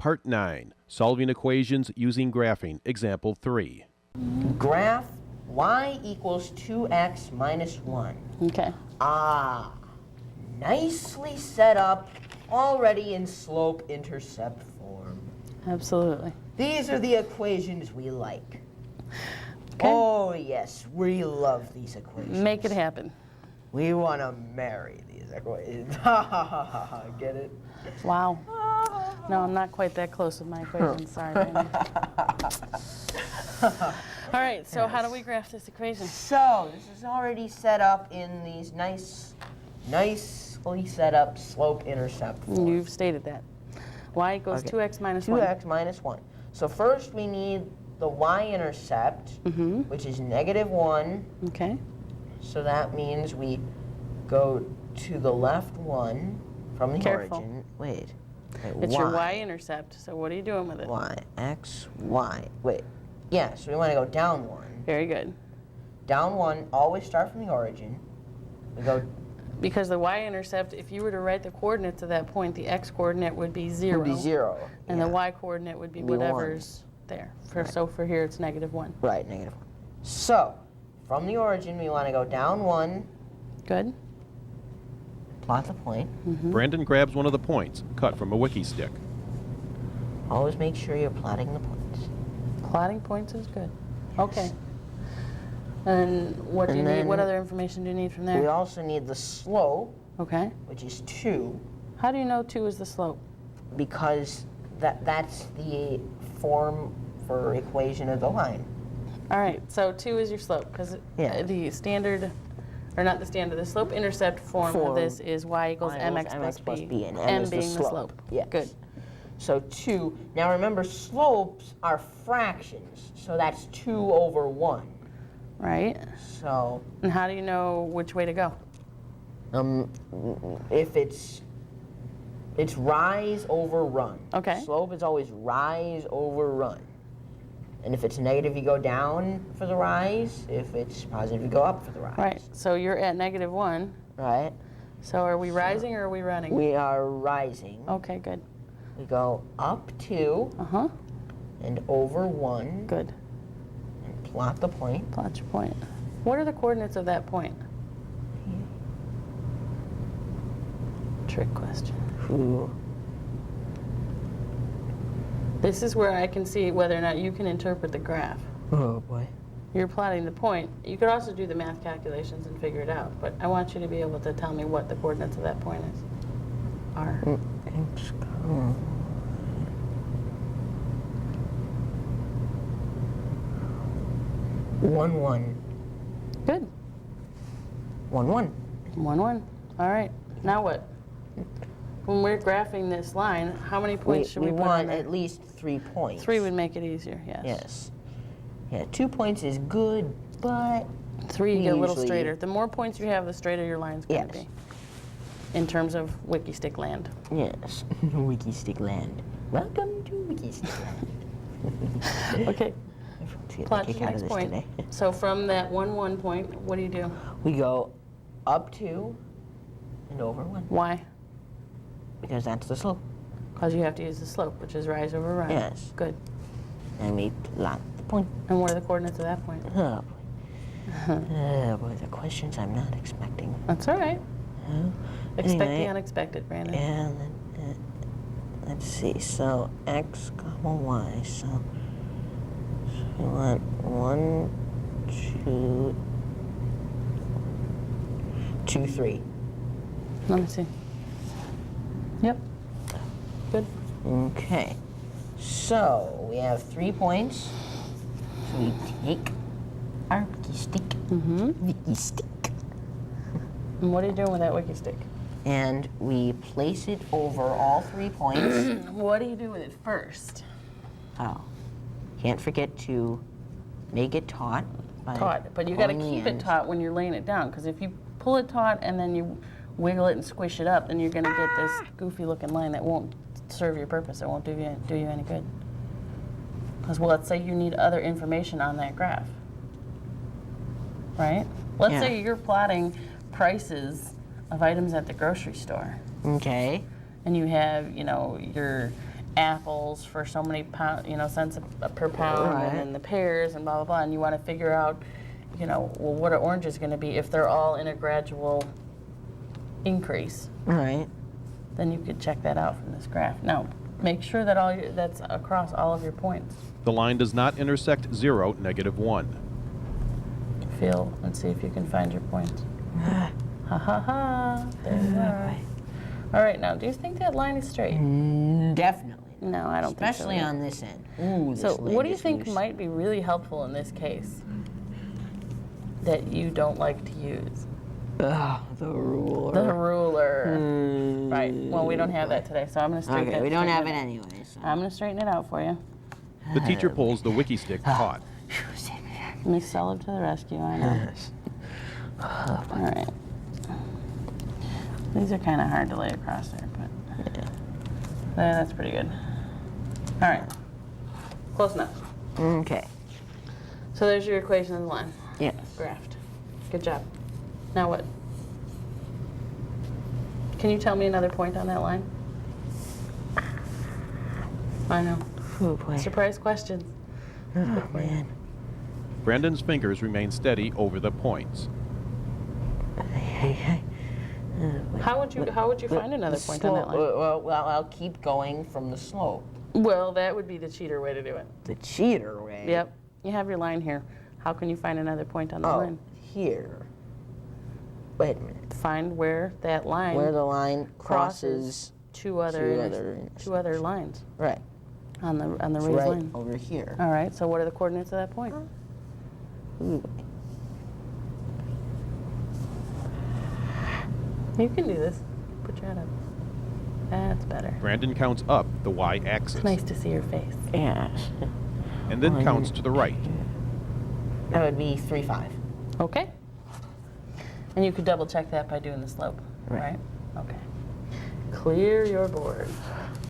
Part 9, Solving Equations Using Graphing, Example 3. Graph y equals 2x minus 1. Okay. Ah, nicely set up, already in slope-intercept form. Absolutely. These are the equations we like. Okay. Oh, yes, we love these equations. Make it happen. We want to marry these equations. Ha ha ha ha ha. Get it? Wow. No, I'm not quite that close with my equations. Sorry, Randy. All right, so how do we graph this equation? So, this is already set up in these nicely set up slope-intercept form. You've stated that. Y equals 2x minus 1. 2x minus 1. So first we need the y-intercept, which is -1. Okay. So that means we go to the left 1 from the Careful. origin. Wait, It's your y-intercept, so what are you doing with it? Y, x, y. Wait. Yeah, so we want to go down 1. Very good. Down 1, always start from the origin. We go... Because the y-intercept, if you were to write the coordinates of that point, the x-coordinate would be 0. Would be 0. And yeah. the y-coordinate would be Would be whatever's there. So for here, it's -1. Right, -1. So, from the origin, we want to go down 1. Good. Plot the point. Brandon grabs one of the points, cut from a wiki stick. Always make sure you're plotting the points. Plotting points is good. Okay. And what do you need? What other information do you need from We there? also need the slope, Okay. which is 2, How do you know 2 is the slope? because that's the form for equation of the line. All right, so 2 is your slope, because Yeah. the standard, or not the standard, the slope-intercept form of this is y equals Y mx equals plus b, and m is being the slope. Yes. Good. So 2. Now remember, slopes are fractions, so that's 2 over 1. Right? So And how do you know which way to go? if it's rise over run. Okay. Slope is always rise over run. And if it's negative, you go down for the rise. If it's positive, you go up for the rise. Right, so you're at -1. Right? So are we rising or are we running? We are rising. Okay, good. We go up 2 Uh-huh, and over 1 good. and plot the point. Plot your point. What are the coordinates of that point? Trick question. Ooh. This is where I can see whether or not you can interpret the graph. Oh boy. You're plotting the point. You could also do the math calculations and figure it out, but I want you to be able to tell me what the coordinates of that point are. 1, 1. Good. 1, 1. 1, 1. All right. Now what? When we're graphing this line, how many points should we put on want there? at least 3 points. 3 would make it easier, yes. Yes. Yeah, 2 points is good, but 3, you get a little usually- straighter. The more points you have, the straighter your line's going to Yes. be. In terms of wiki stick land. yes. Wiki stick land. Welcome to Wiki stick land. Okay. Everyone's getting a Plot kick your out of next this point. today. So from that 1, 1 point, what do you do? We go up 2 and over 1 Why? because that's the slope. Because you have to use the slope, which is rise over run. Yes. Good. And we plot the point. And what are the coordinates of that point? Oh boy. Oh boy, the questions I'm not expecting. That's all right. Expect Anyway, the unexpected, Brandon. and then, let's see. So x comma y. So we want 1, 2, 3. Let me see. Yep. Good. Okay. So we have 3 points. So we take our wiki stick. Wiki stick. And what are you doing with that wiki stick? And we place it over all 3 points. What do you do with it first? Oh. Can't forget to make it taut. Taut, but you got to pulling the keep it ends. taut when you're laying it down, because if you pull it taut and then you wiggle it and squish it up, then you're going to get this goofy looking line that won't serve your purpose. It won't do you any good. Because, well, let's say you need other information on that graph, right? Let's Yeah. say you're plotting prices of items at the grocery store, Okay. and you have, you know, your apples for so many pound, cents per pound, Right. and then the pears and blah blah blah, and you want to figure out, well, what are oranges going to be if they're all in a gradual increase? Right. Then you could check that out from this graph. Now, make sure that that's across all of your points. The line does not intersect 0, -1. Feel and see if you can find your points. Ha ha ha! There you are. All right, now, do you think that line is straight? Definitely. No, I don't Especially think so. on this end. Ooh, this So, leg what do you is think loose. might be really helpful in this case that you don't like to use? Ugh, the ruler. The ruler. Right. Well, we don't have that today, so I'm going to straighten it. Okay, we don't have it straighten anyway. So. I'm going to straighten it out for you. The teacher pulls the wiki stick taut. Miss Sullivan to the rescue, I know. All right. These are kind of hard to lay across there, but yeah, that's pretty good. All right. Close enough. Okay. So there's your equation of the line. Yes. Graphed. Good job. Now what? Can you tell me another point on that line? I know. Oh boy. Surprise questions. Oh man. Brandon's fingers remain steady over the points. How would you find another point on that line? Well, I'll keep going from the slope. Well, that would be the cheater way to do it. The cheater way. Yep. You have your line here. How can you find another point on the Oh, line? here. Wait a minute. Find where that line Where the line crosses. two other lines Right. on the raised Right line. over here. All right. So what are the coordinates of that point? Ooh. You can do this. Put your head up. That's better. Brandon counts up the y-axis It's nice to see your face. Yes. and then counts to the right. That would be 3, 5. Okay. And you could double check that by doing the slope, Right. right? Okay. Clear your board.